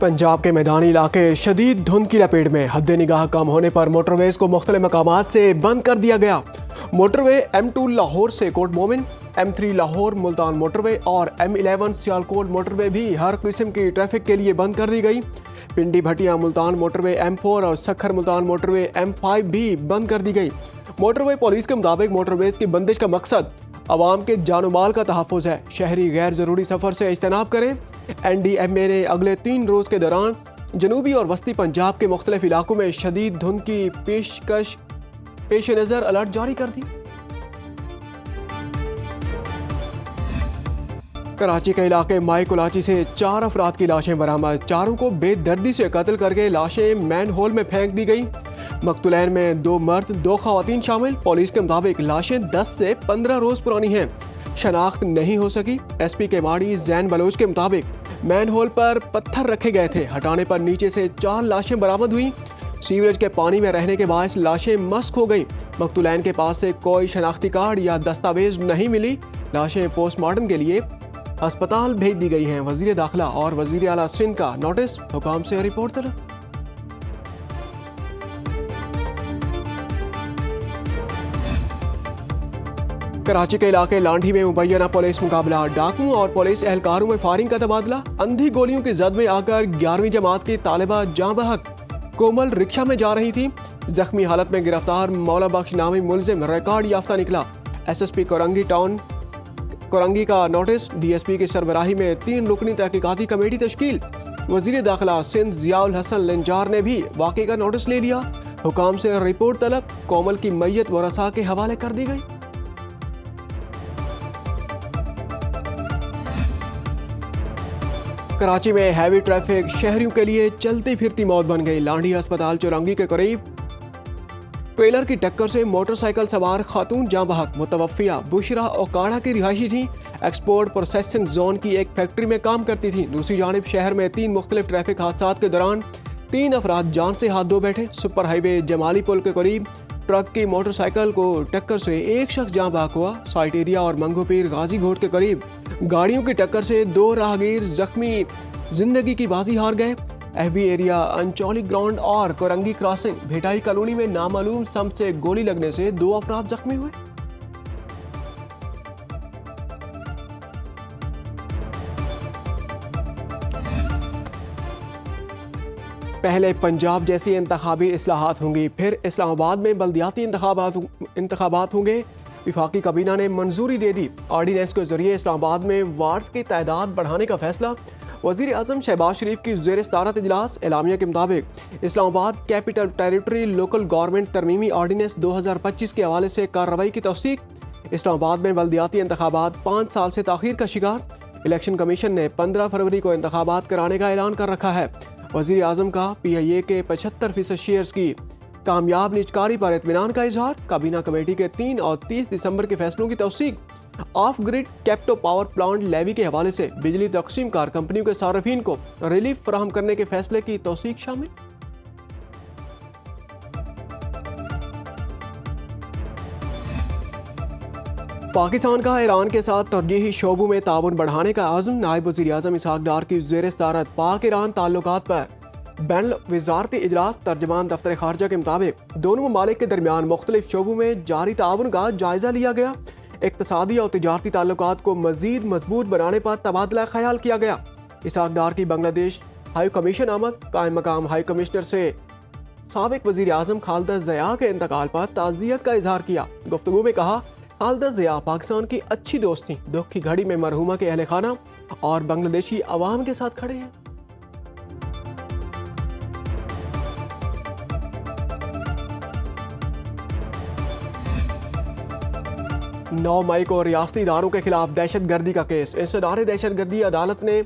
पंजाब के मैदानी इलाके शदीद धुंध की लपेट में। हद निगाह कम होने पर मोटरवेज को मुख्तलिफ मकामात से बंद कर दिया गया। मोटरवे M2 लाहौर से कोट मोमिन, M3 लाहौर मुल्तान मोटरवे और M11 सियालकोट मोटरवे भी हर किस्म की ट्रैफिक के लिए बंद कर दी गई। पिंडी भटिया मुल्तान मोटरवे M4 और सखर मुल्तान मोटरवे M5 भी बंद कर दी गई। मोटरवे पुलिस के मुताबिक मोटरवेज की बंदिश का मकसद अवाम के जानो माल का तहफ़्फ़ुज़ है। शहरी गैर ज़रूरी सफ़र से इज्तनाब करें। NDMA ने अगले 3 रोज़ के दौरान जनूबी और वस्ती पंजाब के मुख्तलिफ इलाकों में शदीद धुंध की पेश नज़र अलर्ट जारी कर दी। कराची के इलाके माई कुलाची से 4 अफराद की लाशें बरामद। चारों को बेदर्दी से कत्ल करके लाशें मैन होल में फेंक दी गई। मकतूलैन में 2 मर्द 2 खवातीन शामिल। पुलिस के मुताबिक लाशें 10 से 15 रोज पुरानी हैं। शनाख्त नहीं हो सकी। SP के माड़ी जैन बलोच के मुताबिक मैन होल पर पत्थर रखे गए थे। हटाने पर नीचे से 4 लाशें बरामद हुई। सीवरेज के पानी में रहने के बायस लाशें मस्क हो गई। मकतूलैन के पास से कोई शनाख्ती कार्ड या दस्तावेज नहीं मिली। लाशें पोस्टमार्टम के लिए अस्पताल भेज दी गई हैं। वजीर दाखिला और वजीर आला सिंध का नोटिस, हुकाम से रिपोर्ट तलब। कराची के इलाके लांढी में मुबैना पुलिस मुकाबला। डाकुओं और पुलिस एहलकारों में फायरिंग का तबादला। अंधी गोलियों की जद में आकर 11वीं जमात की तालिबा जाँ बहक। कोमल रिक्शा में जा रही थी। जख्मी हालत में गिरफ्तार मौला बख्श नामी मुलजिम रिकॉर्ड याफ्ता निकला। SSP कोरंगी का नोटिस। DSP की सरबराही में 3 रुकनी तहकीकाती कमेटी तश्कील। वजीर दाखिला सिंध जियाउल हसन लंजार ने भी वाक़े का नोटिस ले लिया। हुकाम से रिपोर्ट तलब। कोमल की मैयत वरसा के हवाले कर दी गई। कराची में हैवी ट्रैफिक शहरियों के लिए चलती फिरती मौत बन गई। लांडी अस्पताल चौरंगी के करीब ट्रेलर की टक्कर से मोटरसाइकिल सवार खातून जाँ बहक। मुतवफ़िया बुशरा ओकाड़ा की रिहायशी थी। एक्सपोर्ट प्रोसेसिंग जोन की एक फैक्ट्री में काम करती थी। दूसरी जानिब शहर में 3 मुख्तलिफ ट्रैफिक हादसात के दौरान 3 अफराद जान से हाथ धो बैठे। सुपर हाईवे जमाली पुल के करीब ट्रक की मोटरसाइकिल को टक्कर से एक शख्स जाँ बहक हुआ। साइट एरिया और मंगोपीर गाजी घोट के करीब गाड़ियों की टक्कर से 2 राहगीर जख्मी, जिंदगी की बाजी हार गए। FB एरिया अंचौली ग्राउंड और कोरंगी क्रॉसिंग भेटाई कॉलोनी में नामालूम सम से गोली लगने से 2 अफराद जख्मी हुए। पहले पंजाब जैसी इंतखाबी इस्लाहात होंगी, फिर इस्लामाबाद में बल्दियाती इंतखाबात होंगे। विफाकी काबीना ने मंजूरी दे दी। ऑर्डिनेंस के जरिए इस्लामाबाद में वार्ड्स की तादाद बढ़ाने का फैसला। वज़ीर आज़म शहबाज शरीफ की ज़ेर सदारत इजलास। एलामिया के मुताबिक Islamabad capital territory local government तरमीमी ऑर्डिनेंस 2025 के हवाले से कार्रवाई की तौसीक। इस्लामाबाद में बल्दियाती इंतखाबात 5 साल से ताख़ीर का शिकार। इलेक्शन कमीशन ने 15 फरवरी को इंतखाबात कराने का ऐलान कर रखा है। वज़ीर आज़म का PIA के 75% शेयर्स की कामयाब निजकारी पर इत्मीनान का इजहार। काबीना कमेटी के 3 और 30 दिसंबर के फैसलों की तौसीक। Off grid captive power plant levy के हवाले से बिजली तकसीम कार कंपनियों के सार्फिन को रिलीफ फराहम करने के फैसले की तौसीक शामिल। पाकिस्तान का ईरान के साथ तरजीही शोबों में ताउन बढ़ाने का आज़म। नायब वज़ीर आज़म इसहाक डार की ज़ेर सदारत पाक ईरान ताल्लुकात पर बैन वज़ारती इजलास। तर्जमान दफ्तर खारजा के मुताबिक दोनों ममालिक के दरमियान मुख्तलिफ शोबों में जारी ताउन का जायजा लिया गया। इक़्तिसादी और तिजारती ताल्लुकात को मज़ीद मजबूत बनाने पर तबादला ख्याल किया गया। इसहाक डार की बांग्लादेश हाई कमीशन आमद। कायम मकाम हाई कमिश्नर से साबिक वज़ीर आज़म खालिदा ज़िया के इंतकाल पर ताज़ियत का इजहार किया। गुफ्तगू में कहा, खालिदा ज़िया पाकिस्तान की अच्छी दोस्त थी। दुख की घड़ी में मरहूमा के अहले खाना और बांग्लादेशी अवाम के साथ खड़े हैं। 9 मई को रियासती इदारों के खिलाफ दहशत गर्दी का केस। इंसदार दहशत गर्दी अदालत ने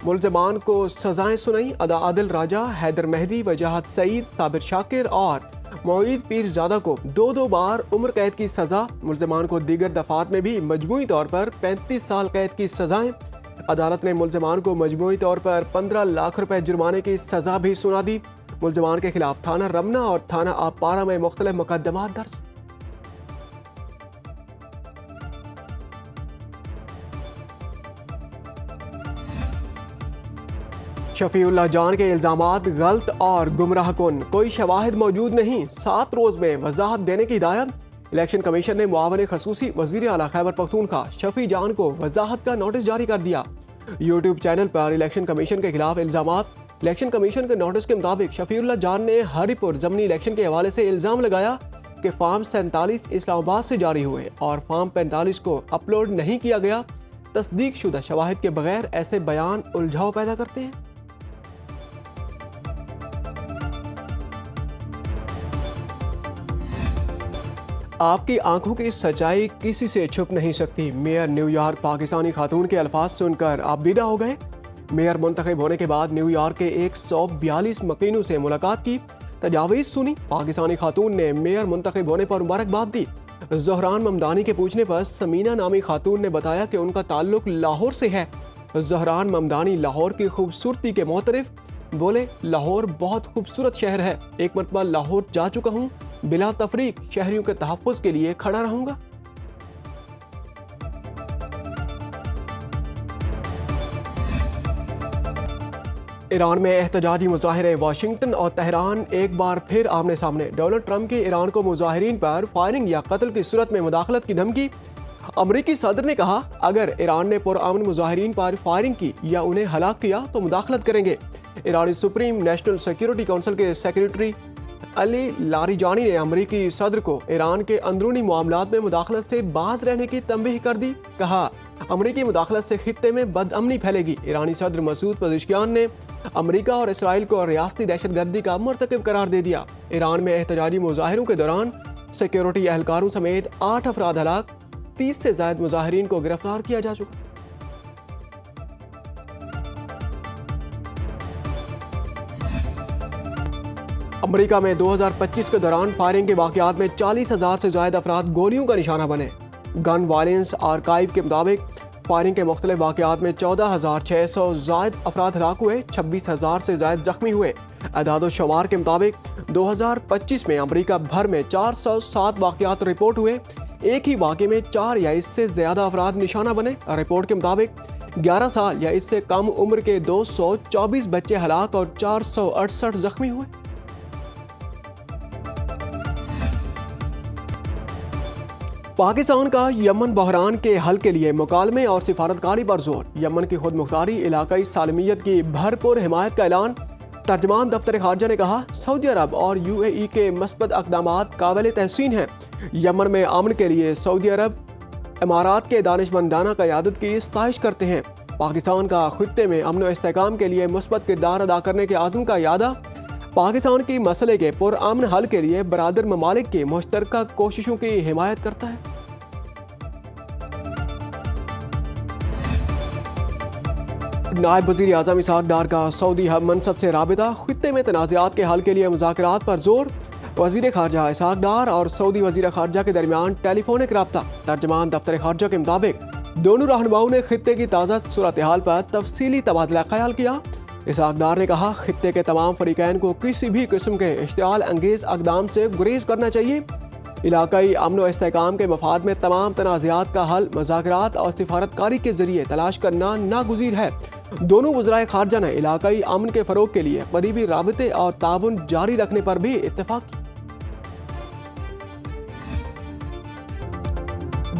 मुलजमान को सजाएं सुनाई। आदिल राजा, हैदर मेहदी, वजाहत सईद, साबिर शाकिर और मोईद पीरजादा को 2-2 बार उम्र कैद की सजा। मुलजमान को दीगर दफात में भी मजमूई तौर पर 35 साल कैद की सजाएं। अदालत ने मुलजमान को मजमूई तौर पर 15 लाख रुपए जुर्माने की सजा भी सुना दी। मुलजमान के खिलाफ थाना रमना और थाना आपारा में मुख्तलिफ मुकदमात दर्ज। शफीउल्लाह जान के इल्जामात गलत और गुमराह कुन, कोई शवाहिद मौजूद नहीं, 7 रोज में वजाहत देने की हिदायत। इलेक्शन कमीशन ने मुआवन खसूसी वजीर आला खैबर पख्तूनख्वा शफी जान को वजाहत का नोटिस जारी कर दिया। यूट्यूब चैनल पर इलेक्शन कमीशन के खिलाफ इल्जामात। इलेक्शन कमीशन के नोटिस के मुताबिक शफीउल्लाह जान ने हरिपुर जमनी इलेक्शन के हवाले से इल्जाम लगाया कि फार्म 47 इस्लामाबाद से जारी हुए और फार्म 45 को अपलोड नहीं किया गया। तस्दीक शुदा शवाहिद के बगैर ऐसे बयान उलझाव पैदा करते हैं। आपकी आंखों की सच्चाई किसी से छुप नहीं सकती। मेयर न्यूयॉर्क पाकिस्तानी खातून के अल्फाज सुनकर आप विदा हो गए। मेयर मुंतखब होने के बाद न्यूयॉर्क के 142 मकीनों से मुलाकात की, तजावीज़ सुनी। पाकिस्तानी खातून ने मेयर मुंतखब होने पर मुबारकबाद दी। ज़हरान ममदानी के पूछने पर समीना नामी खातून ने बताया कि उनका ताल्लुक लाहौर से है। ज़हरान ममदानी लाहौर की खूबसूरती के मोतरिफ, बोले लाहौर बहुत खूबसूरत शहर है, एक मरतबा लाहौर जा चुका हूँ, बिला तफरीक शहरियों के तहफ़्फ़ुज़ के लिए खड़ा रहूंगा। ईरान में एहतजाजी मुजाहिरे, वाशिंगटन और तेहरान एक बार फिर आमने सामने। डोनाल्ड ट्रंप की ईरान को मुजाहिरीन पर फायरिंग या कत्ल की सूरत में मुदाखलत की धमकी। अमरीकी सदर ने कहा अगर ईरान ने पुरअमन मुजाहिरीन पर फायरिंग की या उन्हें हलाक किया तो मुदाखलत करेंगे। ईरानी सुप्रीम नेशनल सिक्योरिटी काउंसिल के सेक्रेटरी अली लारिजानी ने अमरीकी सदर को ईरान के अंदरूनी मामलात में मुदाखलत से बाज रहने की तंबीह कर दी। कहा अमरीकी मुदाखलत से खित्ते में बदअमनी फैलेगी। ईरानी सदर मसूद पज़ेश्कियान ने अमरीका और इसराइल को रियासती दहशतगर्दी का मर्तकब करार दे दिया। ईरान में एहतजाजी मुजाहिरों के दौरान सिक्योरिटी एहलकारों समेत 8 अफराद हलाक, 30 से ज़ायद मुजाहिरीन को गिरफ्तार किया जा चुका। अमरीका में 2025 के दौरान फायरिंग के वाक़यात में 40,000 से ज़ायद अफराद गोलियों का निशाना बने। गन वायलेंस आर्काइव के मुताबिक फायरिंग के मुख्तलिफ वाक़यात में 14,600 ज़ायद अफराद हलाक हुए, 26,000 से ज़ायद जख्मी हुए। अदादो शुमार के मुताबिक 2025 में अमरीका भर में 407 वाक़यात रिपोर्ट हुए। एक ही वाक़े में 4 या इससे ज़्यादा अफराद निशाना बने। रिपोर्ट के मुताबिक 11 साल या इससे कम उम्र के 224 बच्चे हलाक और 468 जख्मी हुए। पाकिस्तान का यमन बहरान के हल के लिए मुकालमे और सिफारतकारी पर जोर। यमन की खुद मुख्तारी, इलाकाई सालमियत की भरपूर हिमायत का ऐलान। तर्जमान दफ्तर खारजा ने कहा सऊदी अरब और UAE के मस्बत अक़दामात काबिल तहसीन हैं। यमन में अमन के लिए सऊदी अरब इमारात के दानिशमंदाना क़यादत की सताइश करते हैं। पाकिस्तान का खित्ते में अमन व इस्तेहकाम के लिए मुस्बत किरदार अदा करने के आज़म का यादा। पाकिस्तान की मसले के पुरअमन हल के लिए बरादर ममालिक की मुश्तरका कोशिशों की हिमायत करता है। नायब वज़ीर आज़म इसहाक डार का सऊदी मनसब से राबिता, खित्ते में तनाज़ात के हल के लिए मुज़ाकरात पर जोर। वज़ीर ख़ारजा इसहाक डार और सऊदी वज़ीर ख़ारजा के दरमियान टेलीफोनिक रब्ता। तर्जमान दफ्तर ख़ारजा के मुताबिक दोनों रहनुमाओं ने खित्ते की ताज़ा सूरत हाल पर तफसीली तबादला ख्याल किया। इसहाक डार ने कहा खित्ते के तमाम फरीकैन को किसी भी किस्म के इश्तिआल अंगेज़ अक़दाम से गुरेज करना चाहिए। इलाकाई अमन व इस्तेहकाम के मफाद में तमाम तनाज़ात का हल मुज़ाकरात और सिफारतकारी के जरिए तलाश करना नागुज़ीर है। दोनों वज़राए ख़ारजा ने इलाकाई अमन के फ़रोग़ के लिए करीबी राबते और ताउन जारी रखने पर भी इत्तेफ़ाक़ किया।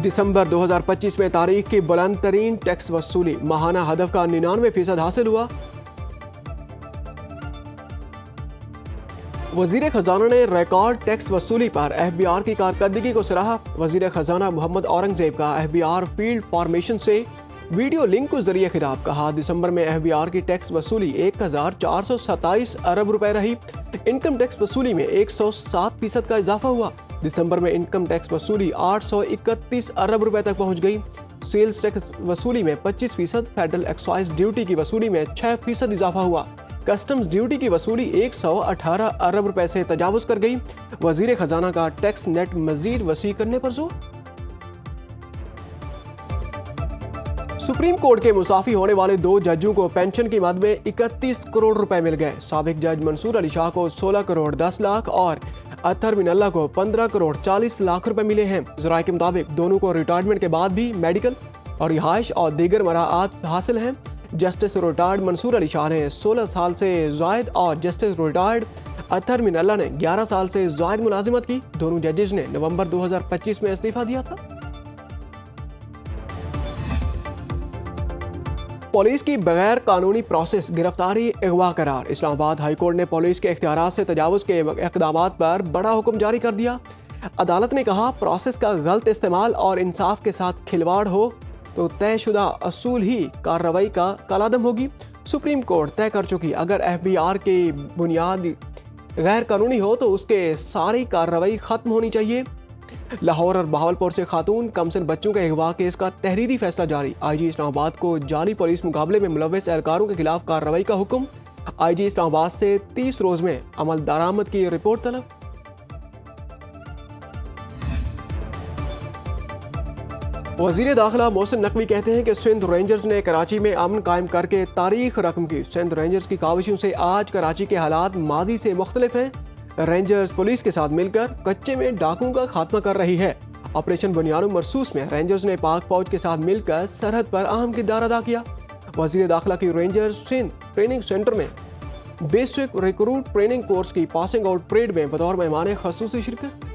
दिसंबर 2025 में तारीख की बुलंद तरीन टैक्स वसूली, माहाना हदफ का 99% हासिल हुआ। वज़ीर ख़जाना ने रिकॉर्ड टैक्स वसूली पर FBR की कारकर्दगी को सराहा। वज़ीर ख़जाना मोहम्मद औरंगज़ेब का FBR फील्ड फॉर्मेशन से वीडियो लिंक के जरिए खिताब। कहा दिसंबर में FBR की टैक्स वसूली 1427 अरब रुपए रही। इनकम टैक्स वसूली में 107% का इजाफा हुआ। दिसंबर में इनकम टैक्स वसूली 831 अरब रुपए तक पहुंच गई। सेल्स टैक्स वसूली में 25%, फेडरल एक्साइज ड्यूटी की वसूली में 6% इजाफा हुआ। कस्टम्स ड्यूटी की वसूली 118 अरब रुपए से तजावुज़ कर गई। वज़ीर ख़जाना का टैक्स नेट मज़ीद वसी करने पर जोर। सुप्रीम कोर्ट के मुसाफी होने वाले 2 जजों को पेंशन की मद में 31 करोड़ रुपए मिल गए। साबिक जज मंसूर अली शाह को 16 करोड़ 10 लाख और अतर मिनल्ला को 15 करोड़ 40 लाख रुपए मिले हैं। ज़राए के मुताबिक दोनों को रिटायरमेंट के बाद भी मेडिकल और रिहाइश और दीगर मराआत हासिल हैं। जस्टिस रिटायर्ड मंसूर अली शाह ने 16 साल से जायद और जस्टिस रिटायर्ड अतहर मिनल्ला ने 11 साल से जायद मुलाजिमत की। दोनों जजेस ने नवंबर 2025 में इस्तीफा दिया था। पुलिस की बगैर कानूनी प्रोसेस गिरफ्तारी अगवा करार। इस्लामाबाद हाई कोर्ट ने पुलिस के इख्तियारात से तजावुज़ के इक़दामात पर बड़ा हुक्म जारी कर दिया। अदालत ने कहा, प्रोसेस का गलत इस्तेमाल और इंसाफ के साथ खिलवाड़ हो तो तयशुदा असूल ही कार्रवाई का कलादम होगी। सुप्रीम कोर्ट तय कर चुकी, अगर FBR की बुनियाद गैर कानूनी हो तो उसके सारी कार्रवाई खत्म होनी चाहिए। लाहौर और बहावलपुर से खातून कमसिन बच्चों के अगवा केस का तहरीरी फैसला जारी। IG इस्लामाबाद को जाली पुलिस मुकाबले में मुलव्वस एहलकारों के खिलाफ कार्रवाई का हुक्म। IG इस्लामाबाद से 30 रोज में अमल दरामद की रिपोर्ट तलब। वज़ीर दाखिला मोहसिन नकवी कहते हैं कि सिंध रेंजर्स ने कराची में अमन कायम करके तारीख रकम की। सिंध रेंजर्स की काविशों से आज कराची के हालात माजी से मुख्तलिफ हैं। रेंजर्स पुलिस के साथ मिलकर कच्चे में डाकुओं का खात्मा कर रही है। ऑपरेशन बुनियाद मरसूस में रेंजर्स ने पाक फौज के साथ मिलकर सरहद पर अहम किरदार अदा किया। वज़ीर दाखिला की रेंजर्स सिंध ट्रेनिंग सेंटर में बेसिक रिक्रूट ट्रेनिंग कोर्स की पासिंग आउट परेड में बतौर मेहमान ख़ुसूसी शिरकत।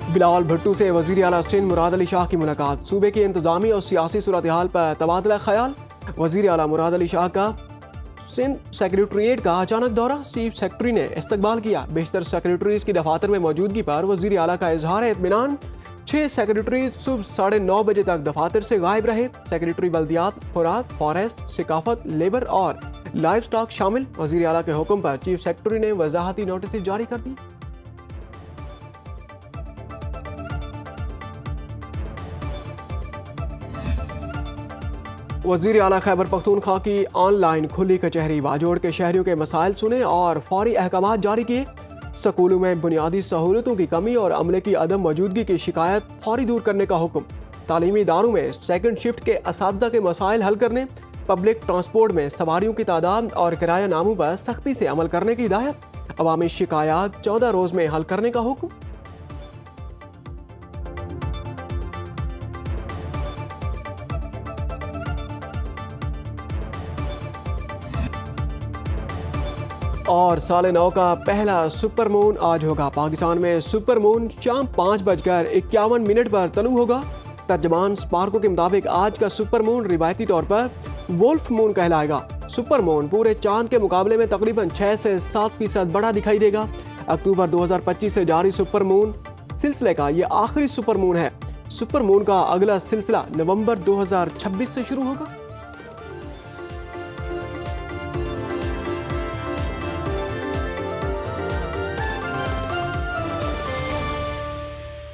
बिलावल भुट्टो से वज़ीर आला सिंध मुराद अली शाह की मुलाकात। सूबे की इंतजामी और सियासी सूरत हाल पर तबादला ख्याल। वज़ीर आला मुराद अली शाह का सिंध सेक्रेटरीट का अचानक दौरा। चीफ सेक्रेटरी ने इस्तकबाल किया। बेशतर सेक्रेटरीज की दफातर में मौजूदगी पर वज़ीर आला का इजहार इत्मीनान। 6 सेक्रेटरीज सुबह 9:30 बजे तक दफातर से गायब रहे। सेक्रेटरी बल्दियात, खुराक, फॉरेस्ट, सिकाफत, लेबर और लाइव स्टॉक शामिल। वज़ीर आला के हुक्म पर चीफ सेक्रेटरी ने वजाहती नोटिस जारी कर दी। वज़ीर आला खैबर पख्तूनख्वा की ऑनलाइन खुली कचहरी। वाजोड़ के शहरियों के मसाइल सुने और फौरी अहकामात जारी किए। स्कूलों में बुनियादी सहूलतों की कमी और अमले की अदम मौजूदगी की शिकायत फौरी दूर करने का हुक्म। तालीमी इदारों में सेकंड शिफ्ट के असातिज़ा के मसाइल हल करने। पब्लिक ट्रांसपोर्ट में सवारियों की तादाद और किराया नामों पर सख्ती से अमल करने की हिदायत। अवामी शिकायत 14 रोज में हल करने का हुक्म। और साल नौ का पहला सुपर मून आज होगा। पाकिस्तान में सुपर मून शाम 5:51 पर तलू होगा। तर्जमान स्पार्को के मुताबिक आज का सुपर मून रिवायती तौर पर वोल्फ मून कहलाएगा। सुपर मून पूरे चांद के मुकाबले में तकरीबन 6 से 7% बड़ा दिखाई देगा। अक्टूबर 2025 से जारी सुपर मून सिलसिले का यह आखिरी सुपर मून है। सुपर मून का अगला सिलसिला नवंबर 2026 से शुरू होगा।